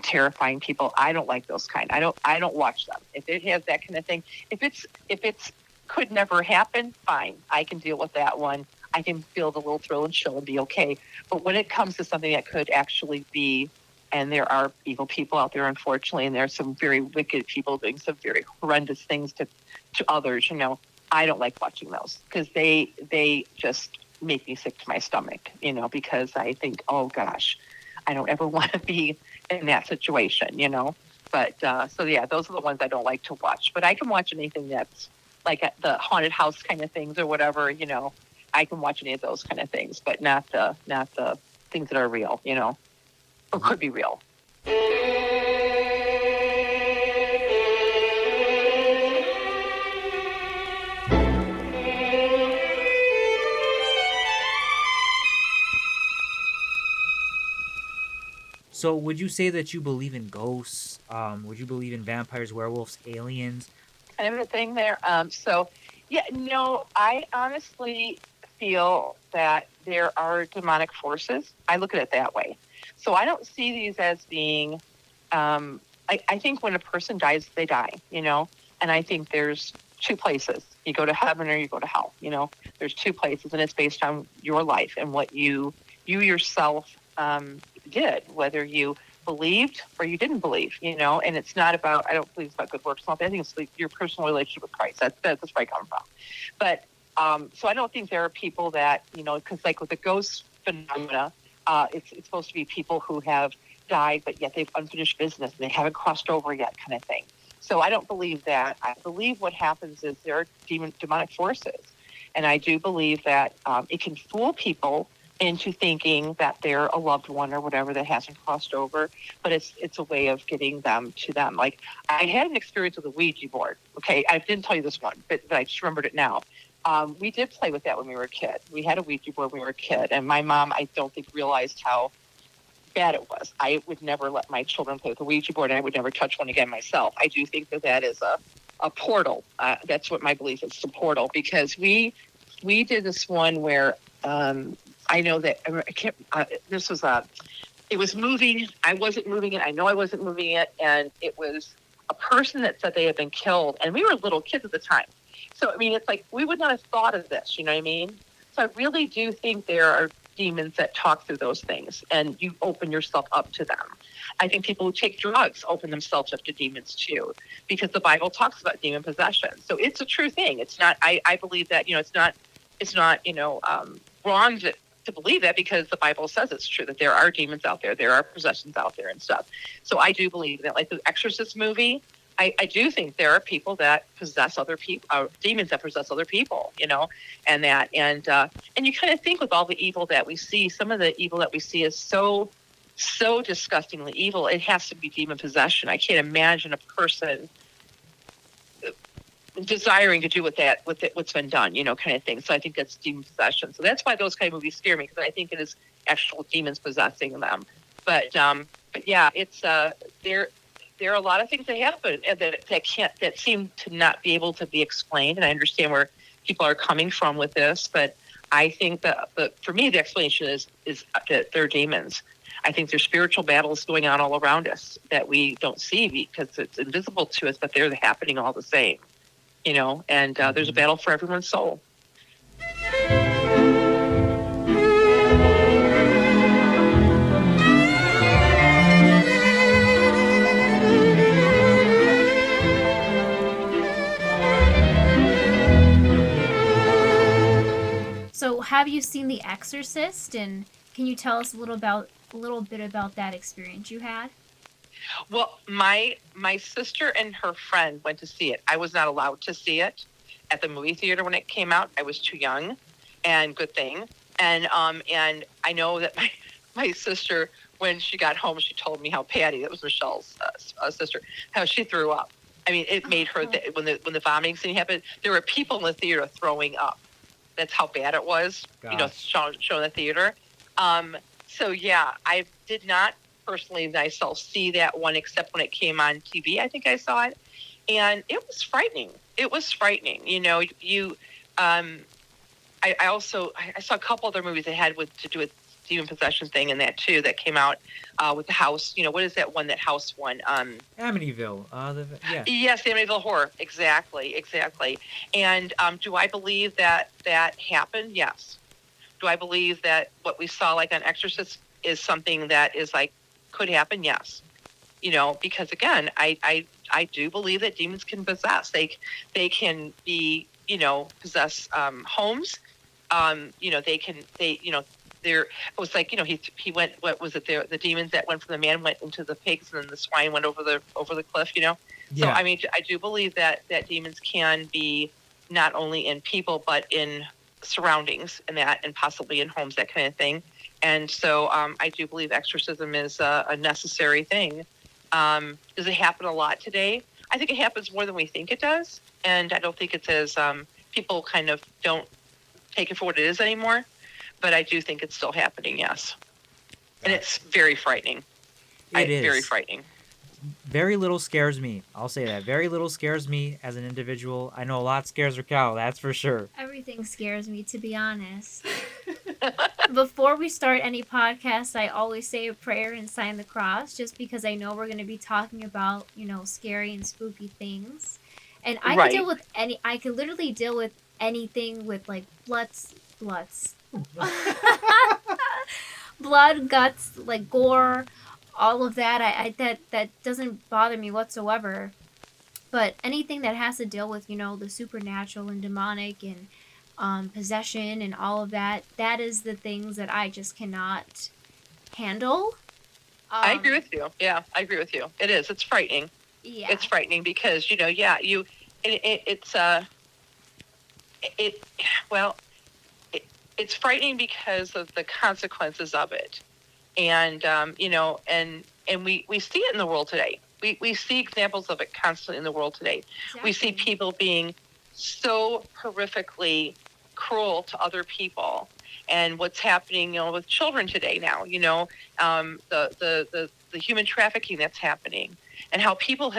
terrifying people. I don't like those kind. I don't watch them. If it has that kind of thing, if it's could never happen, fine. I can deal with that one. I can feel the little thrill and chill and be okay. But when it comes to something that could actually be, and there are evil people out there, unfortunately, and there are some very wicked people doing some very horrendous things to others, I don't like watching those because they just make me sick to my stomach, because I think, oh gosh, I don't ever want to be in that situation, But so yeah, those are the ones I don't like to watch. But I can watch anything that's like the haunted house kind of things or whatever, I can watch any of those kind of things, but not the things that are real, or could be real. So would you say that you believe in ghosts? Would you believe in vampires, werewolves, aliens? Kind of a thing there. I honestly feel that there are demonic forces. I look at it that way. So I don't see these as being, I think when a person dies, they die, and I think there's 2 places. You go to heaven or you go to hell, there's 2 places, and it's based on your life and what you yourself did, whether you believed or you didn't believe, and it's not about, I don't believe it's about good works. I think it's like your personal relationship with Christ. That's where I come from. But, so I don't think there are people that, because like with the ghost phenomena, it's supposed to be people who have died, but yet they've unfinished business and they haven't crossed over yet kind of thing. So I don't believe that. I believe what happens is there are demonic forces. And I do believe that it can fool people into thinking that they're a loved one or whatever that hasn't crossed over, but it's a way of getting them to them. Like I had an experience with a Ouija board. Okay, I didn't tell you this one, but I just remembered it now. We did play with that when we were a kid. We had a Ouija board when we were a kid, and my mom, I don't think, realized how bad it was. I would never let my children play with a Ouija board, and I would never touch one again myself. I do think that is a portal. That's what my belief is, the portal, because we did this one where I know that this was it was moving. I wasn't moving it. I know I wasn't moving it, and it was a person that said they had been killed, and we were little kids at the time. So I mean, it's like we would not have thought of this. You know what I mean? So I really do think there are demons that talk through those things, and you open yourself up to them. I think people who take drugs open themselves up to demons too, because the Bible talks about demon possession. So it's a true thing. It's not. I believe that it's not wrong to believe that, because the Bible says it's true, that there are demons out there are possessions out there and stuff. So I do believe that, like the Exorcist movie. I do think there are people that possess other people, demons that possess other people, and you kind of think with all the evil that we see, some of the evil that we see is so disgustingly evil. It has to be demon possession. I can't imagine a person desiring to do what's been done, kind of thing. So I think that's demon possession. So that's why those kind of movies scare me, because I think it is actual demons possessing them. But yeah, it's there are a lot of things that happen that seem to not be able to be explained. And I understand where people are coming from with this, but I think that for me, the explanation is that they're demons. I think there's spiritual battles going on all around us that we don't see because it's invisible to us, but they're happening all the same, and there's a battle for everyone's soul. So, have you seen The Exorcist, and can you tell us a little bit about that experience you had? Well, my sister and her friend went to see it. I was not allowed to see it at the movie theater when it came out. I was too young, and good thing. And I know that my sister, when she got home, she told me how Patty, that was Michelle's sister, how she threw up. I mean, it made her when the vomiting scene happened, there were people in the theater throwing up. That's how bad it was, shown in the theater. So yeah, I did not personally myself see that one, except when it came on TV. I think I saw it, and it was frightening. I saw a couple other movies that had to do with demon possession thing, and that too, that came out with the house. What is that one? That house one? Amityville. Yeah. Yes, the Amityville Horror. Exactly. And do I believe that happened? Yes. Do I believe that what we saw, like on Exorcist, is something that is like could happen? Yes. Because again, I do believe that demons can possess. They can be possess homes. There it was like he went, what was it, the demons that went from the man went into the pigs, and then the swine went over the cliff. Yeah. So I mean, I do believe that demons can be not only in people but in surroundings and possibly in homes, that kind of thing. And so I do believe exorcism is a necessary thing. Does it happen a lot today? I think it happens more than we think it does, and I don't think it's as people kind of don't take it for what it is anymore. But I do think it's still happening, yes. And it's very frightening. It is. Very frightening. Very little scares me. I'll say that. Very little scares me as an individual. I know a lot scares Raquel, that's for sure. Everything scares me, to be honest. Before we start any podcast, I always say a prayer and sign the cross, just because I know we're going to be talking about, scary and spooky things. And I could literally deal with anything with, like, blood, guts, like gore, all of that. That doesn't bother me whatsoever. But anything that has to deal with the supernatural and demonic and possession and all of that is the things that I just cannot handle. I agree with you. Yeah, I agree with you. It's frightening. Yeah, it's frightening because it's frightening because of the consequences of it. And, and we see it in the world today. We see examples of it constantly in the world today. Exactly. We see people being so horrifically cruel to other people. and what's happening, with children today now, the human trafficking that's happening, and how people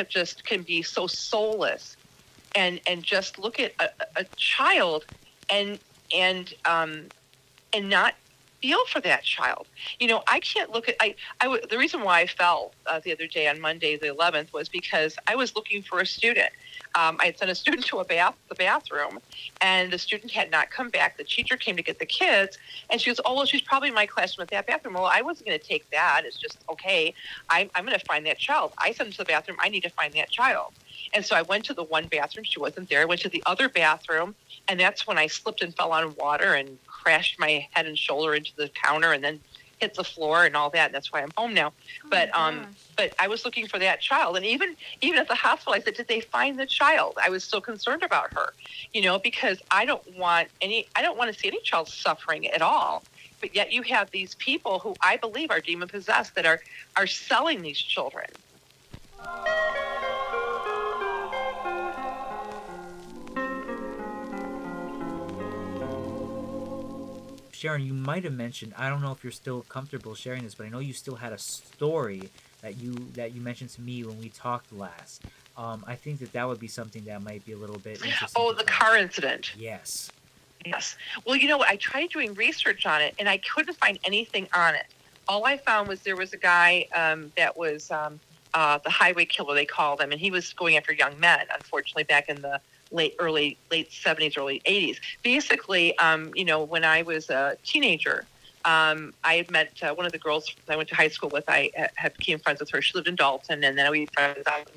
can be so soulless and just look at a child and not feel for that child. I can't look at the reason why I fell the other day on Monday the 11th was because I was looking for a student. I had sent a student to the bathroom, and the student had not come back. The teacher came to get the kids, and she goes, "Oh, well, she's probably in my classroom at that bathroom." Well, I wasn't going to take that. It's just, okay, I'm going to find that child. I sent him to the bathroom. I need to find that child. And so I went to the one bathroom. She wasn't there. I went to the other bathroom, and that's when I slipped and fell on water and crashed my head and shoulder into the counter and then hit the floor and all that. And that's why I'm home now. But I was looking for that child. And even at the hospital, I said, did they find the child? I was so concerned about her, because I don't want to see any child suffering at all. But yet you have these people who I believe are demon possessed that are selling these children. Sharon, you might have mentioned, I don't know if you're still comfortable sharing this, but I know you still had a story that you mentioned to me when we talked last. I think that would be something that might be a little bit interesting. Oh, the car incident. Yes. Yes. Well, I tried doing research on it, and I couldn't find anything on it. All I found was there was a guy that was the highway killer, they called him, and he was going after young men, unfortunately, back in the late 70s, early 80s. Basically, when I was a teenager, I had met one of the girls I went to high school with. I had became friends with her. She lived in Dalton, and then we were friends out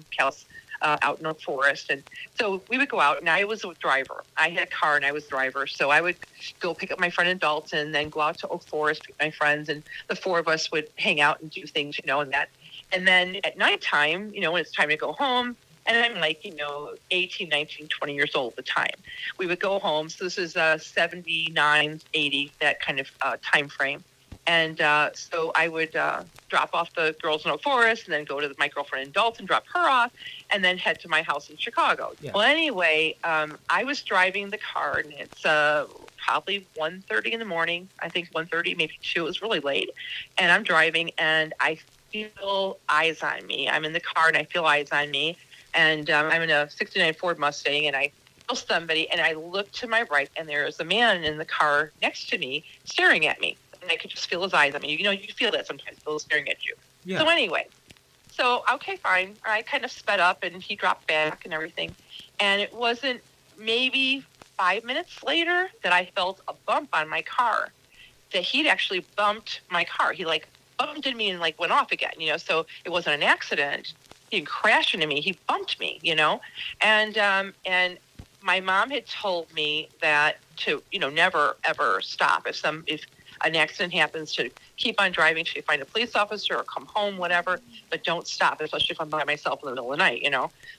in the forest. And so we would go out, and I was a driver. I had a car, and I was a driver. So I would go pick up my friend in Dalton, then go out to Oak Forest, pick my friends, and the four of us would hang out and do things, and that. And then at nighttime, when it's time to go home, and I'm like, 18, 19, 20 years old at the time. We would go home. So this is 79, 80, that kind of time frame. And so I would drop off the girls in Oak Forest and then go to my girlfriend in Dalton, drop her off, and then head to my house in Chicago. Yeah. Well, anyway, I was driving the car, and it's probably 1:30 in the morning. I think 1:30, maybe 2. It was really late. And I'm driving, and I feel eyes on me. I'm in the car, and I feel eyes on me. And I'm in a 69 Ford Mustang, and I feel somebody, and I look to my right, and there is a man in the car next to me staring at me. And I could just feel his eyes on me. You feel that sometimes, people staring at you. Yeah. So anyway, okay, fine. I kind of sped up, and he dropped back and everything. And it wasn't maybe 5 minutes later that I felt a bump on my car, that he'd actually bumped my car. He, bumped into me and, went off again, so it wasn't an accident. He didn't crash into me. He bumped me, and my mom had told me that to, never ever stop. If an accident happens, to keep on driving till you find a police officer or come home, whatever, but don't stop, especially if I'm by myself in the middle of the night,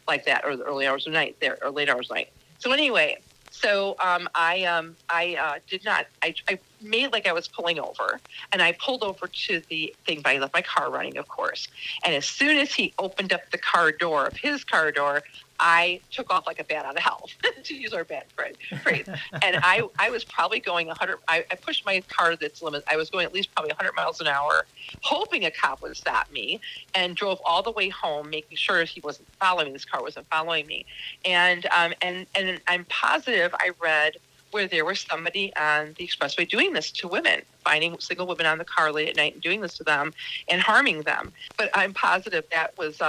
like that, or the early hours of the night or late hours of the night. So anyway, I did not. I made like I was pulling over, and I pulled over to the thing, but I left my car running, of course. And as soon as he opened up the car door of his car door, I took off like a bat out of hell, to use our bad phrase. And I was probably going 100. I pushed my car to its limit. I was going at least probably 100 miles an hour, hoping a cop would stop me, and drove all the way home, making sure he wasn't following me. This car wasn't following me. And I'm positive I read where there was somebody on the expressway doing this to women, finding single women on the car late at night and doing this to them and harming them. But I'm positive that was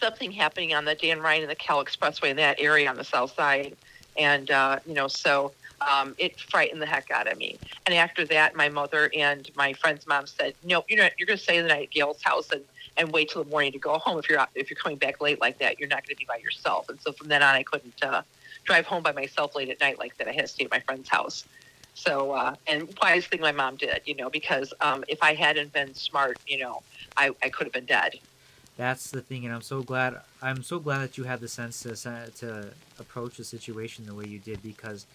something happening on the Dan Ryan and the Cal Expressway in that area on the south side. And, so it frightened the heck out of me. And after that, my mother and my friend's mom said, no, you're going to stay the night at Gail's house and wait till the morning to go home. If you're coming back late like that, you're not going to be by yourself. And so from then on, I couldn't drive home by myself late at night like that. I had to stay at my friend's house. So, and wise thing my mom did, because if I hadn't been smart, I could have been dead. That's the thing, and I'm so glad that you had the sense to approach the situation the way you did, because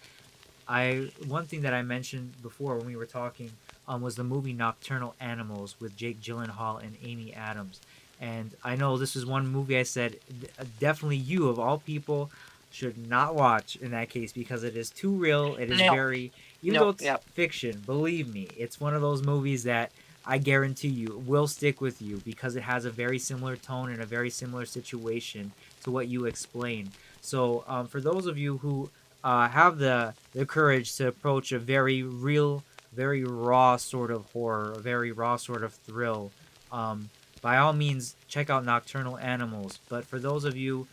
one thing that I mentioned before when we were talking was the movie Nocturnal Animals with Jake Gyllenhaal and Amy Adams. And I know this is one movie I said definitely you, of all people, should not watch in that case, because it is too real. It is Even though Nope. it's Yep. fiction, believe me, it's one of those movies that I guarantee you will stick with you because it has a very similar tone and a very similar situation to what you explained. So, for those of you who have the courage to approach a very real, very raw sort of horror, a very raw sort of thrill, um, by all means, check out Nocturnal Animals. But for those of you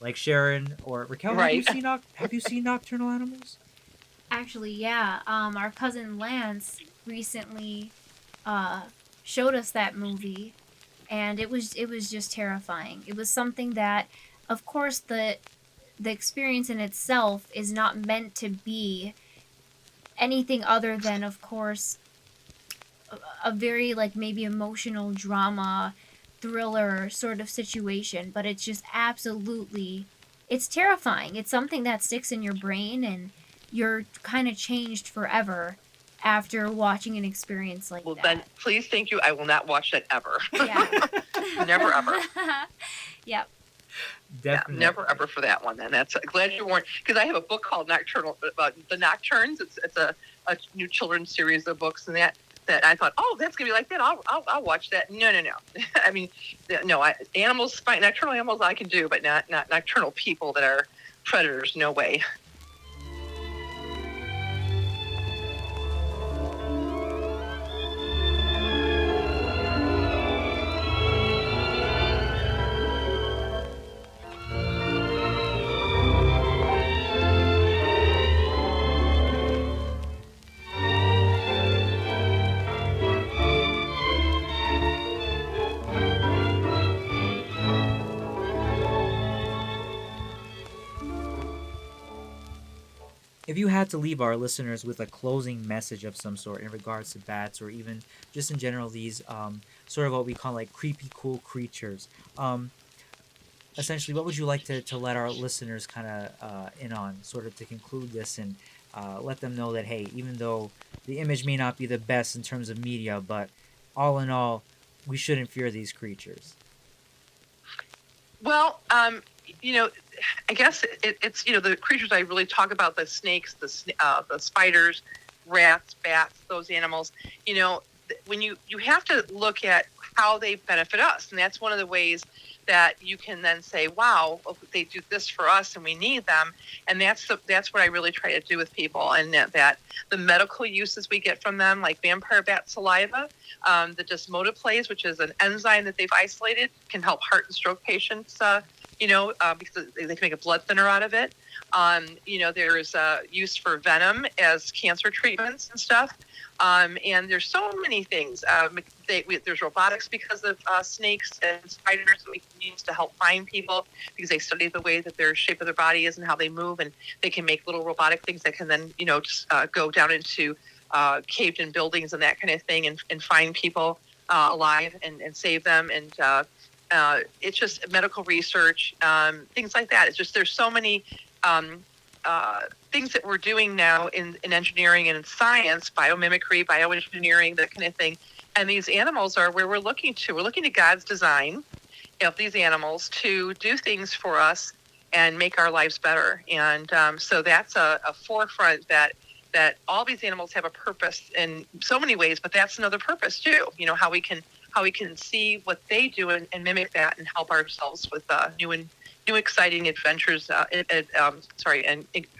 like Sharon or Raquel, Right. have you seen Nocturnal Animals? Actually, yeah. Our cousin Lance recently uh showed us that movie, and it was just terrifying. It was something that, of course, the experience in itself is not meant to be anything other than, of course, a very, like, maybe emotional drama thriller sort of situation, but it's just absolutely, it's terrifying. It's something that sticks in your brain, and you're kind of changed forever after watching an experience like Well, that. then please, thank you. I will not watch that ever. Yeah. Never ever. Yep. Definitely. Yeah, never ever for that one. Then that's glad you weren't, because I have a book called Nocturnal about the Nocturnes. It's a new children's series of books, and that I thought, oh, that's gonna be like that. I'll watch that. No. I mean, no. Animals, fine. Nocturnal animals I can do, but not nocturnal people that are predators. No way. If you had to leave our listeners with a closing message of some sort in regards to bats or even just in general these sort of what we call like creepy cool creatures, essentially what would you like to let our listeners kind of in on sort of to conclude this and let them know that hey, even though the image may not be the best in terms of media, but all in all, we shouldn't fear these creatures. Well, I guess it's the creatures I really talk about, the snakes, the spiders, rats, bats, those animals. When you have to look at how they benefit us, and that's one of the ways that you can then say, wow, they do this for us and we need them. And that's what I really try to do with people. And that the medical uses we get from them, like vampire bat saliva, the desmodoplasm, which is an enzyme that they've isolated, can help heart and stroke patients, because they can make a blood thinner out of it. There's use for venom as cancer treatments and stuff. And there's so many things. There's robotics because of snakes and spiders that we can use to help find people, because they study the way that their shape of their body is and how they move, and they can make little robotic things that can then, just go down into caved-in buildings and that kind of thing, and find people alive and save them. And it's just medical research, things like that. It's just there's so many things that we're doing now in engineering and in science, biomimicry, bioengineering, that kind of thing. And these animals are where we're looking to. We're looking to God's design of these animals to do things for us and make our lives better. And so that's a forefront that all these animals have a purpose in so many ways, but that's another purpose too. How we can see what they do and mimic that and help ourselves with new exciting adventures, and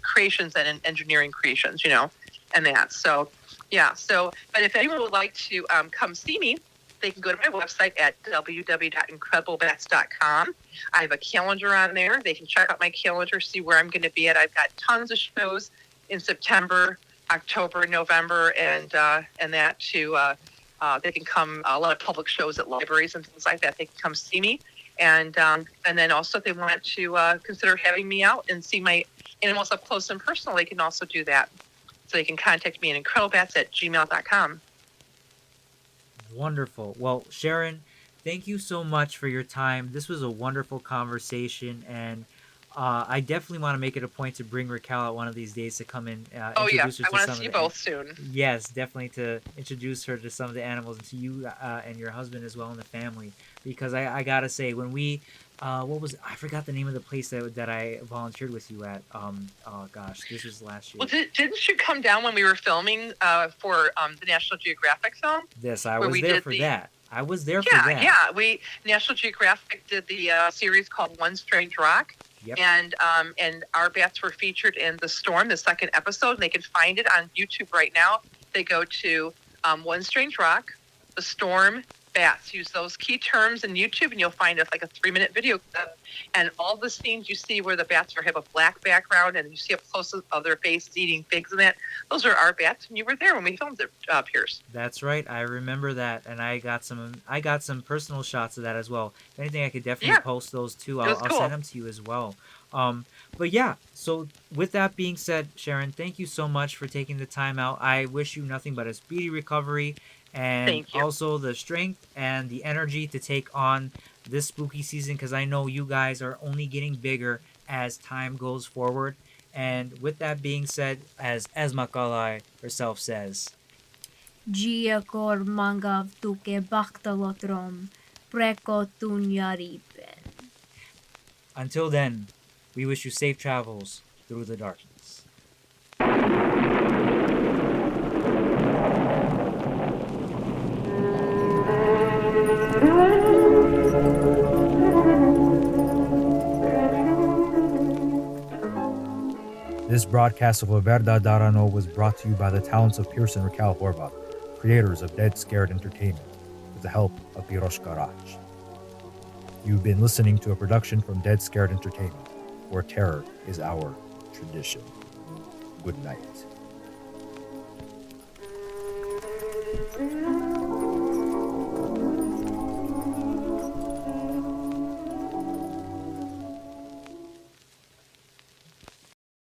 creations and engineering creations, and that. So, yeah. So, but if anyone would like to come see me, they can go to my website at www.incrediblebats.com. I have a calendar on there. They can check out my calendar, see where I'm going to be at. I've got tons of shows in September, October, November, and that too. They can come, a lot of public shows at libraries and things like that. They can come see me. And then also if they want to consider having me out and see my animals up close and personal, they can also do that. So they can contact me at incrediblebats@gmail.com. Wonderful. Well, Sharon, thank you so much for your time. This was a wonderful conversation, and I definitely want to make it a point to bring Raquel out one of these days to come and Oh yeah, introduce her I to want some to of see you the both soon. yes, definitely to introduce her to some of the animals and to you and your husband as well and the family. Because I gotta say, when we what was I forgot the name of the place that I volunteered with you at. Oh gosh, this was last year. Well, didn't you come down when we were filming for the National Geographic film? This I Where was we there did for the that. I was there for yeah that. yeah we National Geographic did the series called One Strange Rock. Yep. And our bats were featured in The Storm, the second episode. And they can find it on YouTube right now. They go to One Strange Rock, The Storm, bats. Use those key terms in YouTube, and you'll find like a 3-minute video clip. And all the scenes you see where the bats have a black background, and you see up close of their faces eating figs and that. Those are our bats, and you were there when we filmed it, Pierce. That's right. I remember that, and I got some personal shots of that as well. If anything, I could definitely post those too. I'll cool. send them to you as well. But yeah, so with that being said, Sharon, thank you so much for taking the time out. I wish you nothing but a speedy recovery and also the strength and the energy to take on this spooky season, because I know you guys are only getting bigger as time goes forward. And with that being said, as Makalai herself says, Gia kor mangav tuke baktalotrom preko tunyaripen. Until then, we wish you safe travels through the darkness. This broadcast of Verda Darano was brought to you by the talents of Peterson and Raquel Horvath, creators of Dead Scared Entertainment, with the help of Piroshka Raj. You've been listening to a production from Dead Scared Entertainment, where terror is our tradition. Good night.